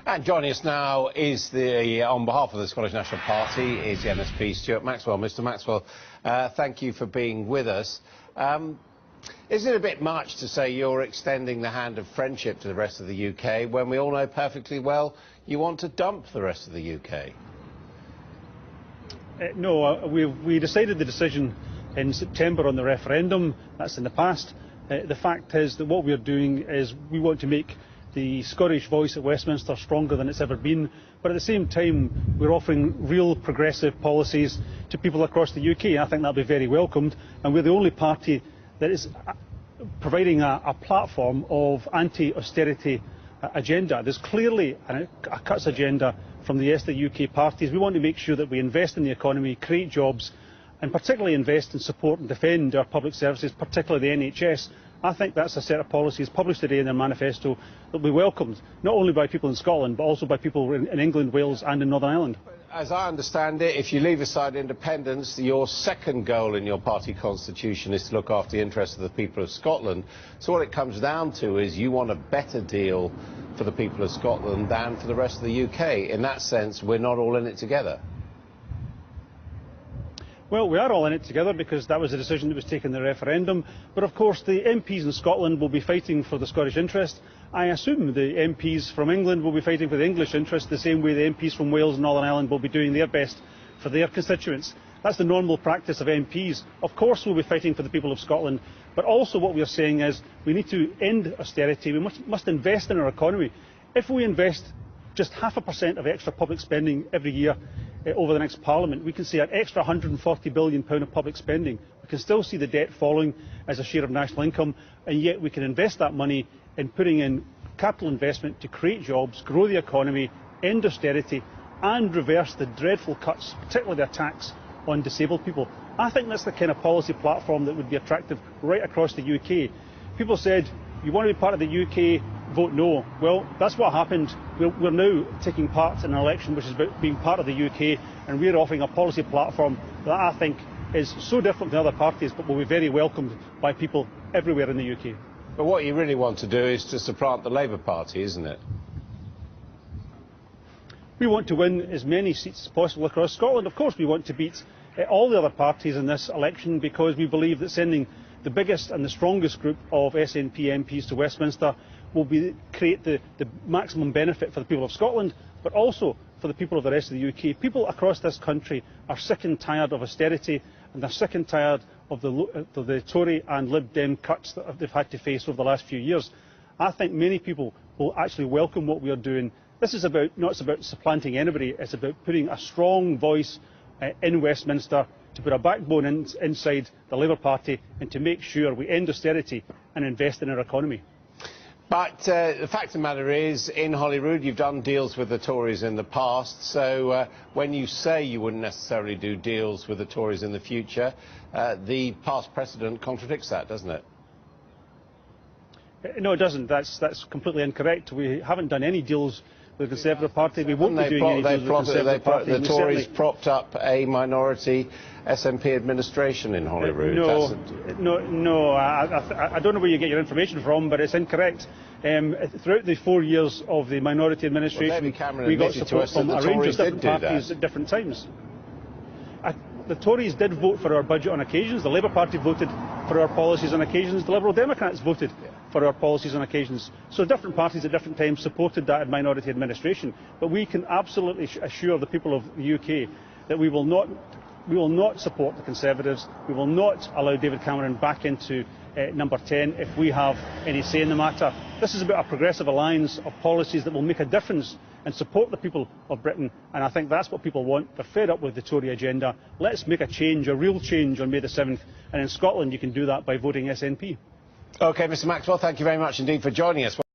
And joining us now is on behalf of the Scottish National Party, is the SNP Stewart Maxwell. Mr Maxwell, thank you for being with us. Is it a bit much to say you're extending the hand of friendship to the rest of the UK when we all know perfectly well you want to dump the rest of the UK? No, we decided the decision in September on the referendum. That's in the past. The fact is that what we're doing is we want to make the Scottish voice at Westminster stronger than it's ever been, but at the same time we're offering real progressive policies to people across the UK. I think that'll be very welcomed, and we're the only party that is providing a platform of anti-austerity agenda. There's clearly a cuts agenda from the rest of the UK parties. We want to make sure that we invest in the economy, create jobs, and particularly invest in support and defend our public services, particularly the NHS. I think that's a set of policies published today in their manifesto that will be welcomed, not only by people in Scotland, but also by people in England, Wales and in Northern Ireland. As I understand it, if you leave aside independence, your second goal in your party constitution is to look after the interests of the people of Scotland. So what it comes down to is you want a better deal for the people of Scotland than for the rest of the UK. In that sense, we're not all in it together. Well, we are all in it together because that was the decision that was taken in the referendum. But of course the MPs in Scotland will be fighting for the Scottish interest. I assume the MPs from England will be fighting for the English interest the same way the MPs from Wales and Northern Ireland will be doing their best for their constituents. That's the normal practice of MPs. Of course we'll be fighting for the people of Scotland, but also what we are saying is we need to end austerity. We must invest in our economy. If we invest just 0.5% of extra public spending every year over the next Parliament, we can see an extra £140 billion of public spending. We can still see the debt falling as a share of national income, and yet we can invest that money in putting in capital investment to create jobs, grow the economy, end austerity and reverse the dreadful cuts, particularly the attacks on disabled people. I think that's the kind of policy platform that would be attractive right across the UK. People said, you want to be part of the UK, vote no. Well, that's what happened. We're now taking part in an election which is about being part of the UK, and we're offering a policy platform that I think is so different than other parties, but will be very welcomed by people everywhere in the UK. But what you really want to do is to supplant the Labour Party, isn't it? We want to win as many seats as possible across Scotland. Of course we want to beat all the other parties in this election, because we believe that sending the biggest and the strongest group of SNP MPs to Westminster will create the maximum benefit for the people of Scotland, but also for the people of the rest of the UK. People across this country are sick and tired of austerity, and they're sick and tired of the Tory and Lib Dem cuts that they've had to face over the last few years. I think many people will actually welcome what we are doing. This is not about supplanting anybody, it's about putting a strong voice in Westminster, to put a backbone inside the Labour Party, and to make sure we end austerity and invest in our economy. But the fact of the matter is, in Holyrood you've done deals with the Tories in the past, so when you say you wouldn't necessarily do deals with the Tories in the future, the past precedent contradicts that, doesn't it? No, it doesn't. That's completely incorrect. We haven't done any deals with the Conservative Party. We won't be doing any deals with the Conservative Party. The Tories propped up a minority SNP administration in Holyrood. No, I don't know where you get your information from, but it's incorrect. Throughout the 4 years of the minority administration, we got support from a range of different parties at different times. The Tories did vote for our budget on occasions. The Labour Party voted for our policies on occasions. The Liberal Democrats voted for our policies on occasions. So different parties at different times supported that minority administration. But we can absolutely assure the people of the UK that we will not support the Conservatives. We will not allow David Cameron back into number 10 if we have any say in the matter. This is about a progressive alliance of policies that will make a difference and support the people of Britain, and I think that's what people want. They're fed up with the Tory agenda. Let's make a change, a real change, on May the 7th, and in Scotland you can do that by voting SNP. OK, Mr Maxwell, thank you very much indeed for joining us.